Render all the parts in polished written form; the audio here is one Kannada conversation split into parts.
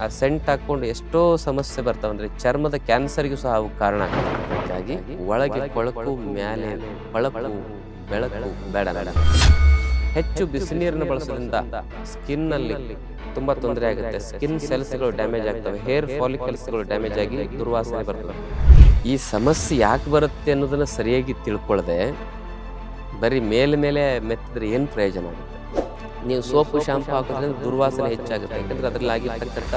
ಆ ಸೆಂಟ್ ಹಾಕ್ಕೊಂಡು ಎಷ್ಟೋ ಸಮಸ್ಯೆ ಬರ್ತಾವೆ. ಅಂದರೆ ಚರ್ಮದ ಕ್ಯಾನ್ಸರ್ಗೂ ಸಹ ಅವು ಕಾರಣ ಆಗುತ್ತೆ. ಹಾಗಾಗಿ ಒಳಗೆ ಕೊಳಕು, ಮ್ಯಾಲೆ ಹೊಳಪು, ಬೆಳಕು ಬೇಡ. ಹೆಚ್ಚು ಬಿಸಿನೀರನ್ನು ಬಳಸೋದ್ರಿಂದ ಸ್ಕಿನ್ನಲ್ಲಿ ತುಂಬ ತೊಂದರೆ ಆಗುತ್ತೆ. ಸ್ಕಿನ್ ಸೆಲ್ಸ್ಗಳು ಡ್ಯಾಮೇಜ್ ಆಗ್ತವೆ, ಹೇರ್ ಫಾಲಿಕಲ್ಸ್ಗಳು ಡ್ಯಾಮೇಜ್ ಆಗಿ ದುರ್ವಾಸನೆ ಬರ್ತವೆ. ಈ ಸಮಸ್ಯೆ ಯಾಕೆ ಬರುತ್ತೆ ಅನ್ನೋದನ್ನು ಸರಿಯಾಗಿ ತಿಳ್ಕೊಳ್ಳದೆ ಬರೀ ಮೇಲೆ ಮೆತ್ತಿದ್ರೆ ಏನು ಪ್ರಯೋಜನ ಆಗುತ್ತೆ? ನೀವು ಸೋಪು ಶಾಂಪು ಹಾಕೋದ್ರಿಂದ ದುರ್ವಾಸನೆ ಹೆಚ್ಚಾಗುತ್ತೆ. ಯಾಕಂದರೆ ಅದರಲ್ಲಿ ಆಗಿರ್ತಕ್ಕಂಥ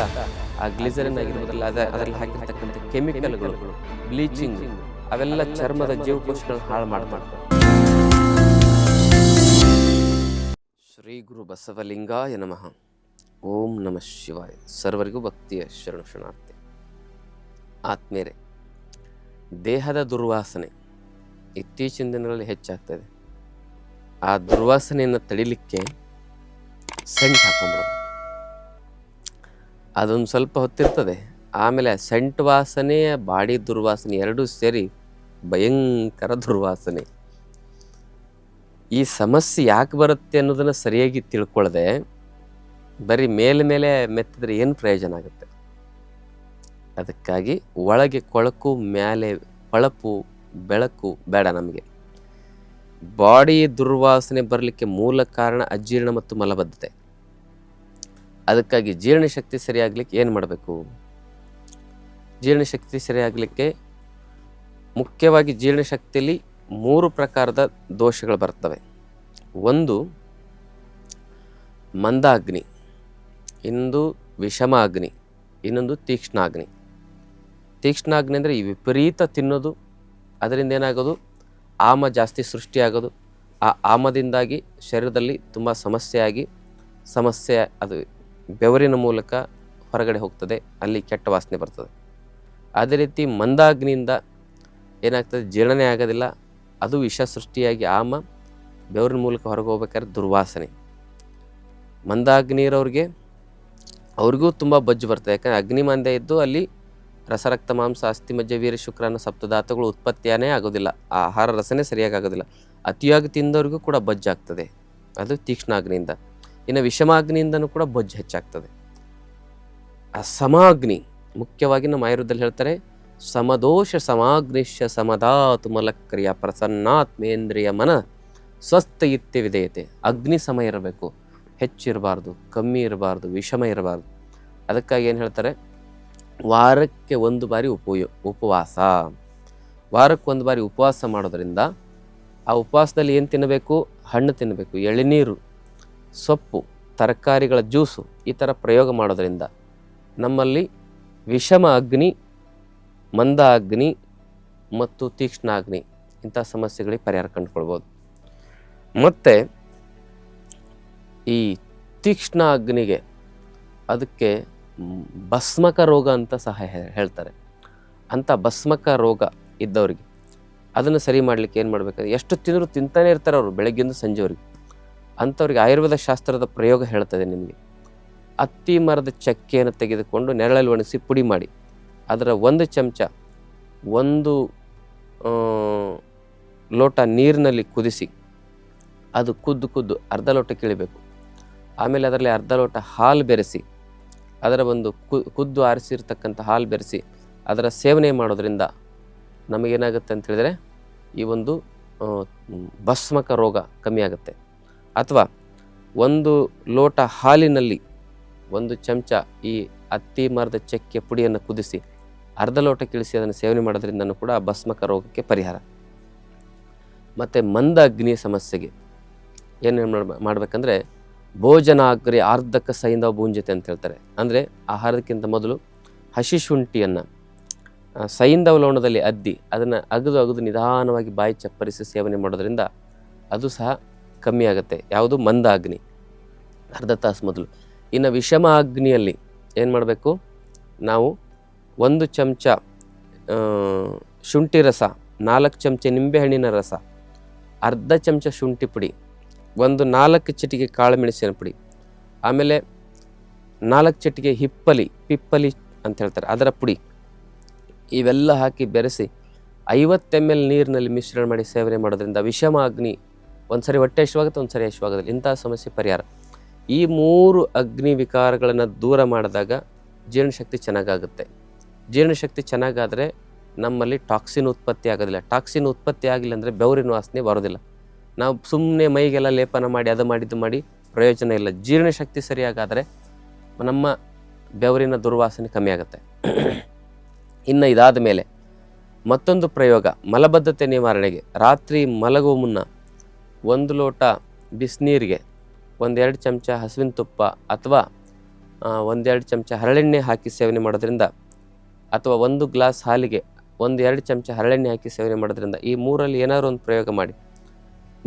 ಆ ಗ್ಲಿಸರಿನ್ ಆಗಿರ್ಬೋದಲ್ಲ, ಅದರಲ್ಲಿ ಹಾಕಿರ್ತಕ್ಕಂಥ ಕೆಮಿಕಲ್ಗಳು, ಬ್ಲೀಚಿಂಗ್, ಅವೆಲ್ಲ ಚರ್ಮದ ಜೀವಕೋಶಗಳನ್ನ ಹಾಳು ಮಾಡ್ತಾರೆ. ಶ್ರೀ ಗುರು ಬಸವಲಿಂಗಾಯ ನಮಃ. ಓಂ ನಮಃ ಶಿವಾಯ. ಸರ್ವರಿಗೂ ಭಕ್ತಿಯ ಶರಣಾರ್ಥಿ. ಆತ್ಮೇರೆ, ದೇಹದ ದುರ್ವಾಸನೆ ಇತ್ತೀಚಿನ ದಿನಗಳಲ್ಲಿ ಹೆಚ್ಚಾಗ್ತದೆ. ಆ ದುರ್ವಾಸನೆಯನ್ನು ತಡಿಲಿಕ್ಕೆ ಸೆಂಟ್ ಹಾಕೊಂಡ್ಬಿಡೋದು. ಅದೊಂದು ಸ್ವಲ್ಪ ಹೊತ್ತಿರ್ತದೆ, ಆಮೇಲೆ ಸೆಂಟ್ ವಾಸನೆ, ಬಾಡಿ ದುರ್ವಾಸನೆ ಎರಡೂ ಸೇರಿ ಭಯಂಕರ ದುರ್ವಾಸನೆ. ಈ ಸಮಸ್ಯೆ ಯಾಕೆ ಬರುತ್ತೆ ಅನ್ನೋದನ್ನು ಸರಿಯಾಗಿ ತಿಳ್ಕೊಳ್ಳದೆ ಬರೀ ಮೇಲೆ ಮೆತ್ತಿದ್ರೆ ಏನು ಪ್ರಯೋಜನ ಆಗುತ್ತೆ? ಅದಕ್ಕಾಗಿ ಒಳಗೆ ಕೊಳಕು, ಮ್ಯಾಲೆ ಹೊಳಪು, ಬೆಳಕು ಬೇಡ ನಮಗೆ. ಬಾಡಿ ದುರ್ವಾಸನೆ ಬರಲಿಕ್ಕೆ ಮೂಲ ಕಾರಣ ಅಜೀರ್ಣ ಮತ್ತು ಮಲಬದ್ಧತೆ. ಅದಕ್ಕಾಗಿ ಜೀರ್ಣಶಕ್ತಿ ಸರಿಯಾಗಲಿಕ್ಕೆ ಏನು ಮಾಡಬೇಕು? ಜೀರ್ಣಶಕ್ತಿ ಸರಿಯಾಗಲಿಕ್ಕೆ ಮುಖ್ಯವಾಗಿ ಜೀರ್ಣಶಕ್ತಿಯಲ್ಲಿ 3 ಪ್ರಕಾರದ ದೋಷಗಳು ಬರ್ತವೆ. ಒಂದು ಮಂದಾಗ್ನಿ, ಇನ್ನೊಂದು ವಿಷಮಾಗ್ನಿ, ಇನ್ನೊಂದು ತೀಕ್ಷ್ಣಾಗ್ನಿ. ತೀಕ್ಷ್ಣಾಗ್ನಿ ಅಂದರೆ ಈ ವಿಪರೀತ ತಿನ್ನೋದು, ಅದರಿಂದ ಏನಾಗೋದು, ಆಮ ಜಾಸ್ತಿ ಸೃಷ್ಟಿಯಾಗೋದು. ಆ ಆಮದಿಂದಾಗಿ ಶರೀರದಲ್ಲಿ ತುಂಬ ಸಮಸ್ಯೆ ಅದು ಬೆವರಿನ ಮೂಲಕ ಹೊರಗಡೆ ಹೋಗ್ತದೆ, ಅಲ್ಲಿ ಕೆಟ್ಟ ವಾಸನೆ ಬರ್ತದೆ. ಅದೇ ರೀತಿ ಮಂದಾಗ್ನಿಯಿಂದ ಏನಾಗ್ತದೆ, ಜೀರ್ಣನೆ ಆಗೋದಿಲ್ಲ, ಅದು ವಿಷ ಸೃಷ್ಟಿಯಾಗಿ ಆಮ ಬೆವರಿನ ಮೂಲಕ ಹೊರಗೆ ಹೋಗ್ಬೇಕಾದ್ರೆ ದುರ್ವಾಸನೆ. ಮಂದಾಗ್ನಿ ಇರೋರಿಗೆ ಅವ್ರಿಗೂ ತುಂಬ ಬಜ್ಜು ಬರ್ತದೆ. ಯಾಕಂದರೆ ಅಗ್ನಿಮಂದ ಇದ್ದು ಅಲ್ಲಿ ರಸರಕ್ತ ಮಾಂಸ ಅಸ್ಥಿ ಮಜ್ಜೆ ವೀರ್ಯ ಶುಕ್ರಾನ ಸಪ್ತಧಾತುಗಳು ಉತ್ಪತ್ತಿಯೇ ಆಗೋದಿಲ್ಲ, ಆ ಆಹಾರ ರಸನೇ ಸರಿಯಾಗಿ ಆಗೋದಿಲ್ಲ. ಅತಿಯಾಗಿ ತಿಂದವ್ರಿಗೂ ಕೂಡ ಬಜ್ಜಾಗ್ತದೆ, ಅದು ತೀಕ್ಷ್ಣಾಗ್ನಿಯಿಂದ. ಇನ್ನು ವಿಷಮಾಗ್ನಿಯಿಂದನೂ ಕೂಡ ಬೊಜ್ಜು ಹೆಚ್ಚಾಗ್ತದೆ. ಆ ಸಮಾಗ್ನಿ ಮುಖ್ಯವಾಗಿ ನಮ್ಮ ಆಯುರ್ವೇದದಲ್ಲಿ ಹೇಳ್ತಾರೆ, ಸಮದೋಷ ಸಮಾಗ್ನಿಶ್ಯ ಸಮಧಾತು ಮಲಕ್ರಿಯ ಪ್ರಸನ್ನಾತ್ಮೇಂದ್ರಿಯ ಮನ ಸ್ವಸ್ಥ ಇತ್ಯ ವಿಧೇಯತೆ. ಅಗ್ನಿ ಸಮ ಇರಬೇಕು, ಹೆಚ್ಚಿರಬಾರ್ದು, ಕಮ್ಮಿ ಇರಬಾರ್ದು, ವಿಷಮ ಇರಬಾರ್ದು. ಅದಕ್ಕಾಗಿ ಏನು ಹೇಳ್ತಾರೆ, ವಾರಕ್ಕೆ 1 ಬಾರಿ ಉಪವಾಸ. ವಾರಕ್ಕೆ 1 ಬಾರಿ ಉಪವಾಸ ಮಾಡೋದ್ರಿಂದ ಆ ಉಪವಾಸದಲ್ಲಿ ಏನು ತಿನ್ನಬೇಕು? ಹಣ್ಣು ತಿನ್ನಬೇಕು, ಎಳೆನೀರು, ಸೊಪ್ಪು, ತರಕಾರಿಗಳ ಜ್ಯೂಸು, ಈ ಥರ ಪ್ರಯೋಗ ಮಾಡೋದ್ರಿಂದ ನಮ್ಮಲ್ಲಿ ವಿಷಮ ಅಗ್ನಿ, ಮಂದ ಅಗ್ನಿ ಮತ್ತು ತೀಕ್ಷ್ಣಾಗ್ನಿ ಇಂಥ ಸಮಸ್ಯೆಗಳಿಗೆ ಪರಿಹಾರ ಕಂಡುಕೊಳ್ಬೋದು. ಮತ್ತು ಈ ತೀಕ್ಷ್ಣ ಅಗ್ನಿಗೆ ಅದಕ್ಕೆ ಭಸ್ಮಕ ರೋಗ ಅಂತ ಸಹ ಹೇಳ್ತಾರೆ. ಅಂಥ ಭಸ್ಮಕ ರೋಗ ಇದ್ದವರಿಗೆ ಅದನ್ನು ಸರಿ ಮಾಡಲಿಕ್ಕೆ ಏನು ಮಾಡಬೇಕಾದ್ರೆ, ಎಷ್ಟು ತಿಂದರೂ ತಿಂತಾನೆ ಇರ್ತಾರೆ ಅವರು ಬೆಳಗ್ಗಿಂದ ಸಂಜೆವರೆಗೆ. ಅಂಥವ್ರಿಗೆ ಆಯುರ್ವೇದ ಶಾಸ್ತ್ರದ ಪ್ರಯೋಗ ಹೇಳ್ತದೆ ನಿಮಗೆ. ಅತ್ತಿ ಮರದ ಚಕ್ಕೆಯನ್ನು ತೆಗೆದುಕೊಂಡು ನೆರಳಲ್ಲಿ ಒಣಗಿಸಿ ಪುಡಿ ಮಾಡಿ ಅದರ 1 ಚಮಚ 1 ಲೋಟ ನೀರಿನಲ್ಲಿ ಕುದಿಸಿ ಅದು ಕುದ್ದು ಅರ್ಧ ಲೋಟಕ್ಕೆ ಇಳಿಬೇಕು. ಆಮೇಲೆ ಅದರಲ್ಲಿ ಅರ್ಧ ಲೋಟ ಹಾಲು ಬೆರೆಸಿ, ಅದರ ಒಂದು ಕುದ್ದು ಆರಿಸಿರ್ತಕ್ಕಂಥ ಹಾಲು ಬೆರೆಸಿ ಅದರ ಸೇವನೆ ಮಾಡೋದ್ರಿಂದ ನಮಗೇನಾಗುತ್ತೆ ಅಂತ ಹೇಳಿದರೆ ಈ ಒಂದು ಭಸ್ಮಕ ರೋಗ ಕಮ್ಮಿ ಆಗುತ್ತೆ. ಅಥವಾ 1 ಲೋಟ ಹಾಲಿನಲ್ಲಿ 1 ಚಮಚ ಈ ಅತ್ತಿ ಮರದ ಚಕ್ಕೆ ಪುಡಿಯನ್ನು ಕುದಿಸಿ ಅರ್ಧ ಲೋಟಕ್ಕೆ ಇಳಿಸಿ ಅದನ್ನು ಸೇವನೆ ಮಾಡೋದ್ರಿಂದನೂ ಕೂಡ ಭಸ್ಮಕ ರೋಗಕ್ಕೆ ಪರಿಹಾರ. ಮತ್ತು ಮಂದ ಅಗ್ನಿಯ ಸಮಸ್ಯೆಗೆ ಏನೇನು ಮಾಡಬೇಕಂದ್ರೆ, ಭೋಜನಾಗ್ರೆ ಆರ್ಧಕ ಸೈಂಧವ ಭುಂಜತೆ ಅಂತ ಹೇಳ್ತಾರೆ. ಅಂದರೆ ಆಹಾರಕ್ಕಿಂತ ಮೊದಲು ಹಸಿ ಶುಂಠಿಯನ್ನು ಸೈಂಧವ ಲೋಣದಲ್ಲಿ ಅದ್ದಿ ಅದನ್ನು ಅಗದು ನಿಧಾನವಾಗಿ ಬಾಯಿ ಚಪ್ಪರಿಸಿ ಸೇವನೆ ಮಾಡೋದ್ರಿಂದ ಅದು ಸಹ ಕಮ್ಮಿ ಆಗುತ್ತೆ. ಯಾವುದು? ಮಂದ ಅಗ್ನಿ, ಅರ್ಧ ತಾಸು ಮೊದಲು. ಇನ್ನು ವಿಷಮ ಅಗ್ನಿಯಲ್ಲಿ ಏನು ಮಾಡಬೇಕು? ನಾವು 1 ಚಮಚ ಶುಂಠಿ ರಸ, 4 ಚಮಚ ನಿಂಬೆಹಣ್ಣಿನ ರಸ, ಅರ್ಧ ಚಮಚ ಶುಂಠಿ ಪುಡಿ, 4 ಚಿಟಿಕೆ ಕಾಳು ಮೆಣಸಿನ ಪುಡಿ, ಆಮೇಲೆ 4 ಚಿಟಿಕೆ ಪಿಪ್ಪಲಿ ಅಂತ ಹೇಳ್ತಾರೆ ಅದರ ಪುಡಿ, ಇವೆಲ್ಲ ಹಾಕಿ ಬೆರೆಸಿ 50 ml ನೀರಿನಲ್ಲಿ ಮಿಶ್ರಣ ಮಾಡಿ ಸೇವನೆ ಮಾಡೋದ್ರಿಂದ ವಿಷಮ ಅಗ್ನಿ ಒಂದ್ಸರಿ ಹೊಟ್ಟೆ ಹಸಿವಾಗುತ್ತೆ, ಒಂದ್ಸರಿ ಹಸಿವಾಗೋದಿಲ್ಲ. ಇಂಥ ಸಮಸ್ಯೆ ಪರಿಹಾರ. ಈ 3 ಅಗ್ನಿ ವಿಕಾರಗಳನ್ನು ದೂರ ಮಾಡಿದಾಗ ಜೀರ್ಣಶಕ್ತಿ ಚೆನ್ನಾಗಾಗುತ್ತೆ. ಜೀರ್ಣಶಕ್ತಿ ಚೆನ್ನಾಗಾದರೆ ನಮ್ಮಲ್ಲಿ ಟಾಕ್ಸಿನ್ ಉತ್ಪತ್ತಿ ಆಗೋದಿಲ್ಲ. ಟಾಕ್ಸಿನ್ ಉತ್ಪತ್ತಿ ಆಗಿಲ್ಲ ಅಂದರೆ ಬೆವರಿನ ವಾಸನೆ ಬರೋದಿಲ್ಲ. ನಾವು ಸುಮ್ಮನೆ ಮೈಗೆಲ್ಲ ಲೇಪನ ಮಾಡಿ ಅದು ಮಾಡಿದ್ದು ಮಾಡಿ ಪ್ರಯೋಜನ ಇಲ್ಲ. ಜೀರ್ಣಶಕ್ತಿ ಸರಿಯಾಗಾದರೆ ನಮ್ಮ ಬೆವರಿನ ದುರ್ವಾಸನೆ ಕಮ್ಮಿ ಆಗುತ್ತೆ. ಇನ್ನು ಇದಾದ ಮೇಲೆ ಮತ್ತೊಂದು ಪ್ರಯೋಗ, ಮಲಬದ್ಧತೆ ನಿವಾರಣೆಗೆ ರಾತ್ರಿ ಮಲಗುವ ಮುನ್ನ 1 ಲೋಟ ಬಿಸಿನೀರಿಗೆ 1-2 ಚಮಚ ಹಸುವಿನ ತುಪ್ಪ ಅಥವಾ 1-2 ಚಮಚ ಹರಳೆಣ್ಣೆ ಹಾಕಿ ಸೇವನೆ ಮಾಡೋದ್ರಿಂದ, ಅಥವಾ 1 ಗ್ಲಾಸ್ ಹಾಲಿಗೆ 1-2 ಚಮಚ ಹರಳೆಣ್ಣೆ ಹಾಕಿ ಸೇವನೆ ಮಾಡೋದ್ರಿಂದ, ಈ 3ರಲ್ಲಿ ಏನಾದರೂ ಒಂದು ಪ್ರಯೋಗ ಮಾಡಿ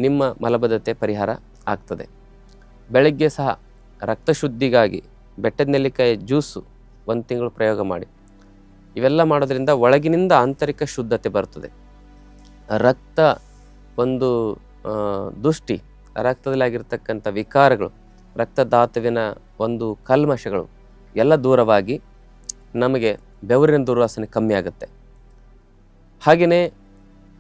ನಿಮ್ಮ ಮಲಬದ್ಧತೆ ಪರಿಹಾರ ಆಗ್ತದೆ. ಬೆಳಗ್ಗೆ ಸಹ ರಕ್ತ ಶುದ್ಧಿಗಾಗಿ ಬೆಟ್ಟದ ನೆಲ್ಲಿಕಾಯಿ ಜ್ಯೂಸು 1 ತಿಂಗಳು ಪ್ರಯೋಗ ಮಾಡಿ. ಇವೆಲ್ಲ ಮಾಡೋದ್ರಿಂದ ಒಳಗಿನಿಂದ ಆಂತರಿಕ ಶುದ್ಧತೆ ಬರ್ತದೆ. ರಕ್ತ ಒಂದು ದುಷ್ಟಿ, ರಕ್ತದಲ್ಲಿ ಆಗಿರ್ತಕ್ಕಂಥ ವಿಕಾರಗಳು, ರಕ್ತದಾತುವಿನ ಒಂದು ಕಲ್ಮಶಗಳು ಎಲ್ಲ ದೂರವಾಗಿ ನಮಗೆ ಬೆವರಿನ ದುರ್ವಾಸನೆ ಕಮ್ಮಿ ಆಗುತ್ತೆ. ಹಾಗೆಯೇ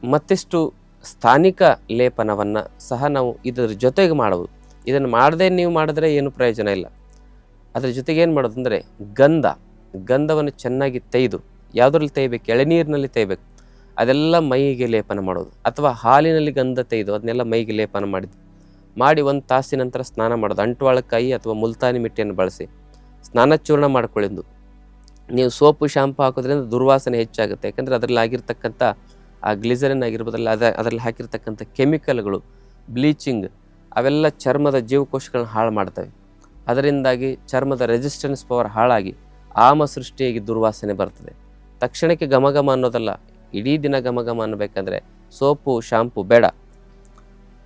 ಮತ್ತಿಷ್ಟು ಸ್ಥಾನಿಕ ಲೇಪನವನ್ನು ಸಹ ನಾವು ಇದರ ಜೊತೆಗೆ ಮಾಡಬಹುದು. ಇದನ್ನು ಮಾಡದೆ ನೀವು ಮಾಡಿದ್ರೆ ಏನು ಪ್ರಯೋಜನ ಇಲ್ಲ. ಅದರ ಜೊತೆಗೆ ಏನು ಮಾಡೋದು ಅಂದರೆ ಗಂಧವನ್ನು ಚೆನ್ನಾಗಿ ತೆಗೆದು, ಯಾವುದ್ರಲ್ಲಿ ತೆಗಿಬೇಕು, ಎಳೆನೀರಿನಲ್ಲಿ ತೆಗಿಬೇಕು, ಅದೆಲ್ಲ ಮೈಗೆ ಲೇಪನ ಮಾಡೋದು. ಅಥವಾ ಹಾಲಿನಲ್ಲಿ ಗಂಧ ತೆಗೆದು ಅದನ್ನೆಲ್ಲ ಮೈಗೆ ಲೇಪನ ಮಾಡಿ 1 ತಾಸಿನ ನಂತರ ಸ್ನಾನ ಮಾಡೋದು. ಅಂಟುವಾಳಕಾಯಿ ಅಥವಾ ಮುಲ್ತಾನಿ ಮಿಟ್ಟಿಯನ್ನು ಬಳಸಿ ಸ್ನಾನ ಚೂರ್ಣ ಮಾಡ್ಕೊಳ್ಳೋದು. ನೀವು ಸೋಪು ಶಾಂಪು ಹಾಕೋದ್ರಿಂದ ದುರ್ವಾಸನೆ ಹೆಚ್ಚಾಗುತ್ತೆ. ಯಾಕಂದರೆ ಅದರಲ್ಲಿ ಆಗಿರ್ತಕ್ಕಂಥ ಆ ಗ್ಲಿಸರಿನ್ ಆಗಿರ್ಬೋದಲ್ಲ, ಅದರಲ್ಲಿ ಹಾಕಿರ್ತಕ್ಕಂಥ ಕೆಮಿಕಲ್ಗಳು, ಬ್ಲೀಚಿಂಗ್, ಅವೆಲ್ಲ ಚರ್ಮದ ಜೀವಕೋಶಗಳನ್ನ ಹಾಳು ಮಾಡ್ತವೆ. ಅದರಿಂದಾಗಿ ಚರ್ಮದ ರೆಸಿಸ್ಟೆನ್ಸ್ ಪವರ್ ಹಾಳಾಗಿ ಆಮ ಸೃಷ್ಟಿಯಾಗಿ ದುರ್ವಾಸನೆ ಬರ್ತದೆ. ತಕ್ಷಣಕ್ಕೆ ಘಮಘಮ ಅನ್ನೋದಲ್ಲ, ಇಡೀ ದಿನ ಘಮಘಮ ಅನ್ನಬೇಕಂದ್ರೆ ಸೋಪು ಶಾಂಪು ಬೇಡ.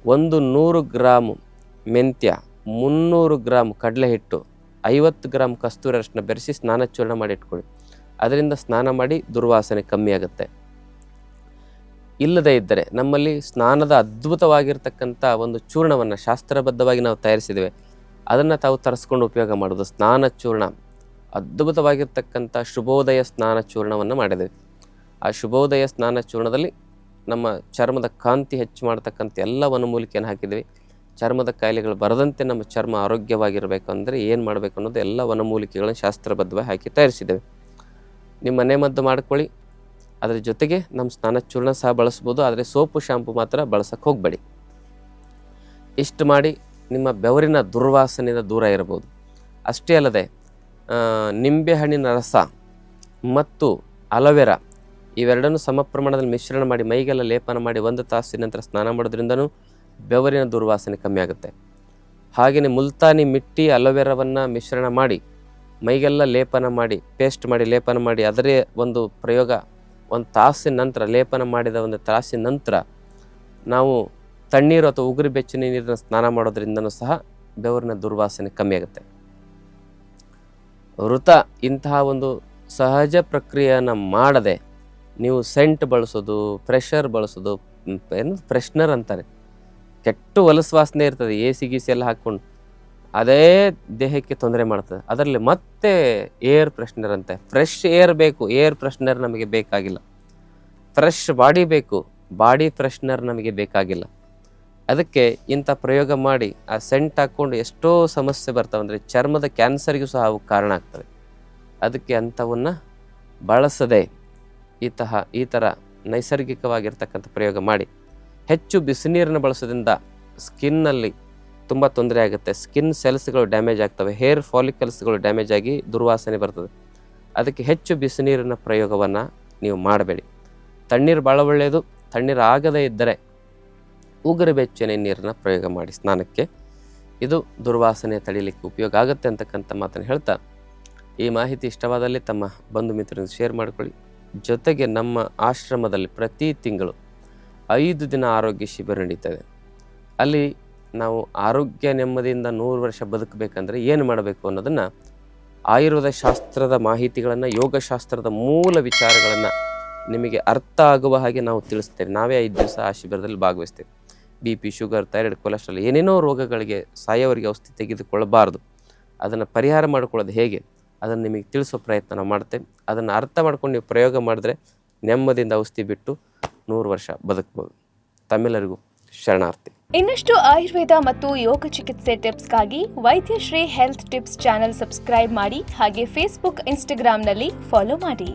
100 ಗ್ರಾಮ್ ಮೆಂತ್ಯ, 300 ಗ್ರಾಮ್ ಕಡಲೆ ಹಿಟ್ಟು, 50 ಗ್ರಾಮ್ ಕಸ್ತೂರಿ ಅರಿಶಿನ ಬೆರೆಸಿ ಸ್ನಾನ ಚೂರ್ಣ ಮಾಡಿ ಇಟ್ಕೊಳ್ಳಿ. ಅದರಿಂದ ಸ್ನಾನ ಮಾಡಿ ದುರ್ವಾಸನೆ ಕಮ್ಮಿ ಆಗುತ್ತೆ. ಇಲ್ಲದೇ ಇದ್ದರೆ ನಮ್ಮಲ್ಲಿ ಸ್ನಾನದ ಅದ್ಭುತವಾಗಿರ್ತಕ್ಕಂಥ ಒಂದು ಚೂರ್ಣವನ್ನು ಶಾಸ್ತ್ರಬದ್ಧವಾಗಿ ನಾವು ತಯಾರಿಸಿದ್ದೇವೆ. ಅದನ್ನು ತಾವು ತರಿಸ್ಕೊಂಡು ಉಪಯೋಗ ಮಾಡೋದು. ಸ್ನಾನ ಚೂರ್ಣ, ಅದ್ಭುತವಾಗಿರ್ತಕ್ಕಂಥ ಶುಭೋದಯ ಸ್ನಾನ ಚೂರ್ಣವನ್ನು ಮಾಡಿದ್ದೇವೆ. ಆ ಶುಭೋದಯ ಸ್ನಾನ ಚೂರ್ಣದಲ್ಲಿ ನಮ್ಮ ಚರ್ಮದ ಕಾಂತಿ ಹೆಚ್ಚು ಮಾಡ್ತಕ್ಕಂಥ ಎಲ್ಲ ವನಮೂಲಿಕೆಯನ್ನು ಹಾಕಿದ್ದೀವಿ. ಚರ್ಮದ ಕಾಯಿಲೆಗಳು ಬರದಂತೆ ನಮ್ಮ ಚರ್ಮ ಆರೋಗ್ಯವಾಗಿರಬೇಕು ಅಂದರೆ ಏನು ಮಾಡಬೇಕು ಅನ್ನೋದು ಎಲ್ಲ ವನಮೂಲಿಕೆಗಳನ್ನು ಶಾಸ್ತ್ರಬದ್ಧವಾಗಿ ಹಾಕಿ ತಯಾರಿಸಿದ್ದೇವೆ. ನಿಮ್ಮ ಮನೆ ಮದ್ದು ಮಾಡ್ಕೊಳ್ಳಿ. ಅದರ ಜೊತೆಗೆ ನಮ್ಮ ಸ್ನಾನ ಚೂರ್ಣ ಸಹ ಬಳಸ್ಬೋದು. ಆದರೆ ಸೋಪು ಶಾಂಪು ಮಾತ್ರ ಬಳಸೋಕ್ಕೆ ಹೋಗಬೇಡಿ. ಇಷ್ಟು ಮಾಡಿ ನಿಮ್ಮ ಬೆವರಿನ ದುರ್ವಾಸನೆಯಿಂದ ದೂರ ಇರಬಹುದು. ಅಷ್ಟೇ ಅಲ್ಲದೆ ನಿಂಬೆಹಣ್ಣಿನ ರಸ ಮತ್ತು ಅಲೋವೆರಾ ಇವೆರಡನ್ನು ಸಮ ಪ್ರಮಾಣದಲ್ಲಿ ಮಿಶ್ರಣ ಮಾಡಿ ಮೈಗೆಲ್ಲ ಲೇಪನ ಮಾಡಿ 1 ತಾಸಿನ ನಂತರ ಸ್ನಾನ ಮಾಡೋದ್ರಿಂದನೂ ಬೆವರಿನ ದುರ್ವಾಸನೆ ಕಮ್ಮಿ ಆಗುತ್ತೆ. ಹಾಗೆಯೇ ಮುಲ್ತಾನಿ ಮಿಟ್ಟಿ ಅಲೋವೆರಾವನ್ನು ಮಿಶ್ರಣ ಮಾಡಿ ಮೈಗೆಲ್ಲ ಲೇಪನ ಮಾಡಿ, ಪೇಸ್ಟ್ ಮಾಡಿ ಲೇಪನ ಮಾಡಿ, ಅದರೇ ಒಂದು ಪ್ರಯೋಗ 1 ತಾಸಿನ ನಂತರ, ಲೇಪನ ಮಾಡಿದ 1 ತಾಸಿನ ನಂತರ ನಾವು ತಣ್ಣೀರು ಅಥವಾ ಉಗುರು ಬೆಚ್ಚನೆ ನೀರಿನ ಸ್ನಾನ ಮಾಡೋದ್ರಿಂದನೂ ಸಹ ಬೆವರಿನ ದುರ್ವಾಸನೆ ಕಮ್ಮಿ ಆಗುತ್ತೆ. ವೃತ ಇಂತಹ ಒಂದು ಸಹಜ ಪ್ರಕ್ರಿಯೆಯನ್ನು ಮಾಡದೆ ನೀವು ಸೆಂಟ್ ಬಳಸೋದು, ಫ್ರೆಶರ್ ಬಳಸೋದು, ಫ್ರೆಶ್ನರ್ ಅಂತಾರೆ, ಕೆಟ್ಟು ಹೊಲಸು ವಾಸನೆ ಇರ್ತದೆ, ಗೀಸಿ ಎಲ್ಲ ಹಾಕ್ಕೊಂಡು ಅದೇ ದೇಹಕ್ಕೆ ತೊಂದರೆ ಮಾಡ್ತದೆ. ಅದರಲ್ಲಿ ಮತ್ತೆ ಏರ್ ಫ್ರೆಶ್ನರ್ ಅಂತೆ. ಫ್ರೆಶ್ ಏರ್ ಬೇಕು, ಏರ್ ಫ್ರೆಶ್ನರ್ ನಮಗೆ ಬೇಕಾಗಿಲ್ಲ. ಫ್ರೆಶ್ ಬಾಡಿ ಬೇಕು, ಬಾಡಿ ಫ್ರೆಶ್ನರ್ ನಮಗೆ ಬೇಕಾಗಿಲ್ಲ. ಅದಕ್ಕೆ ಇಂಥ ಪ್ರಯೋಗ ಮಾಡಿ ಆ ಸೆಂಟ್ ಹಾಕ್ಕೊಂಡು ಎಷ್ಟೋ ಸಮಸ್ಯೆ ಬರ್ತಾವೆ. ಅಂದರೆ ಚರ್ಮದ ಕ್ಯಾನ್ಸರ್ಗೂ ಸಹ ಅವು ಕಾರಣ ಆಗ್ತವೆ. ಅದಕ್ಕೆ ಅಂಥವನ್ನು ಬಳಸದೆ ಈ ಥರ ನೈಸರ್ಗಿಕವಾಗಿರ್ತಕ್ಕಂಥ ಪ್ರಯೋಗ ಮಾಡಿ. ಹೆಚ್ಚು ಬಿಸಿನೀರನ್ನು ಬಳಸೋದ್ರಿಂದ ಸ್ಕಿನ್ನಲ್ಲಿ ತುಂಬ ತೊಂದರೆ ಆಗುತ್ತೆ. ಸ್ಕಿನ್ ಸೆಲ್ಸ್ಗಳು ಡ್ಯಾಮೇಜ್ ಆಗ್ತವೆ, ಹೇರ್ ಫಾಲಿಕಲ್ಸ್ಗಳು ಡ್ಯಾಮೇಜ್ ಆಗಿ ದುರ್ವಾಸನೆ ಬರ್ತದೆ. ಅದಕ್ಕೆ ಹೆಚ್ಚು ಬಿಸಿನೀರಿನ ಪ್ರಯೋಗವನ್ನು ನೀವು ಮಾಡಬೇಡಿ. ತಣ್ಣೀರು ಭಾಳ ಒಳ್ಳೆಯದು. ತಣ್ಣೀರು ಆಗದೇ ಇದ್ದರೆ ಉಗುರು ಬೆಚ್ಚನೆ ನೀರನ್ನ ಪ್ರಯೋಗ ಮಾಡಿ ಸ್ನಾನಕ್ಕೆ. ಇದು ದುರ್ವಾಸನೆ ತಡೀಲಿಕ್ಕೆ ಉಪಯೋಗ ಆಗುತ್ತೆ ಅಂತಕ್ಕಂಥ ಮಾತನ್ನು ಹೇಳ್ತಾ, ಈ ಮಾಹಿತಿ ಇಷ್ಟವಾದಲ್ಲಿ ತಮ್ಮ ಬಂಧು ಮಿತ್ರರಿಂದ ಶೇರ್ ಮಾಡಿಕೊಳ್ಳಿ. ಜೊತೆಗೆ ನಮ್ಮ ಆಶ್ರಮದಲ್ಲಿ ಪ್ರತಿ ತಿಂಗಳು 5 ದಿನ ಆರೋಗ್ಯ ಶಿಬಿರ ನಡೀತದೆ. ಅಲ್ಲಿ ನಾವು ಆರೋಗ್ಯ ನೆಮ್ಮದಿಯಿಂದ 100 ವರ್ಷ ಬದುಕಬೇಕಂದ್ರೆ ಏನು ಮಾಡಬೇಕು ಅನ್ನೋದನ್ನು, ಆಯುರ್ವೇದ ಶಾಸ್ತ್ರದ ಮಾಹಿತಿಗಳನ್ನು, ಯೋಗಶಾಸ್ತ್ರದ ಮೂಲ ವಿಚಾರಗಳನ್ನು ನಿಮಗೆ ಅರ್ಥ ಆಗುವ ಹಾಗೆ ನಾವು ತಿಳಿಸ್ತೇವೆ. ನಾವೇ 5 ದಿವಸ ಆ ಶಿಬಿರದಲ್ಲಿ ಭಾಗವಹಿಸ್ತೇವೆ. BP, ಶುಗರ್, ಥೈರಾಯ್ಡ್, ಕೊಲೆಸ್ಟ್ರಾಲ್ ಏನೇನೋ ರೋಗಗಳಿಗೆ ಸಾಯೋವರಿಗೆ ಔಷಧಿ ತೆಗೆದುಕೊಳ್ಳಬಾರ್ದು. ಅದನ್ನು ಪರಿಹಾರ ಮಾಡಿಕೊಳ್ಳೋದು ಹೇಗೆ ಅದನ್ನು ನಿಮಗೆ ತಿಳಿಸೋ ಪ್ರಯತ್ನ ನಾವು ಮಾಡ್ತೇವೆ. ಅದನ್ನು ಅರ್ಥ ಮಾಡ್ಕೊಂಡು ನೀವು ಪ್ರಯೋಗ ಮಾಡಿದ್ರೆ ನೆಮ್ಮದಿಯಿಂದ ಔಷಧಿ ಬಿಟ್ಟು 100 ವರ್ಷ ಬದುಕ್ಬೋದು. ತಮ್ಮೆಲ್ಲರಿಗೂ ಶರಣಾರ್ಥಿ. ಇನ್ನಷ್ಟು ಆಯುರ್ವೇದ ಮತ್ತು ಯೋಗ ಚಿಕಿತ್ಸೆ ಟಿಪ್ಸ್ಗಾಗಿ Vaidyashree health tips channel subscribe ಮಾಡಿ, ಹಾಗೆ ಫೇಸ್ಬುಕ್, ಇನ್ಸ್ಟಾಗ್ರಾಂನಲ್ಲಿ ಫಾಲೋ ಮಾಡಿ.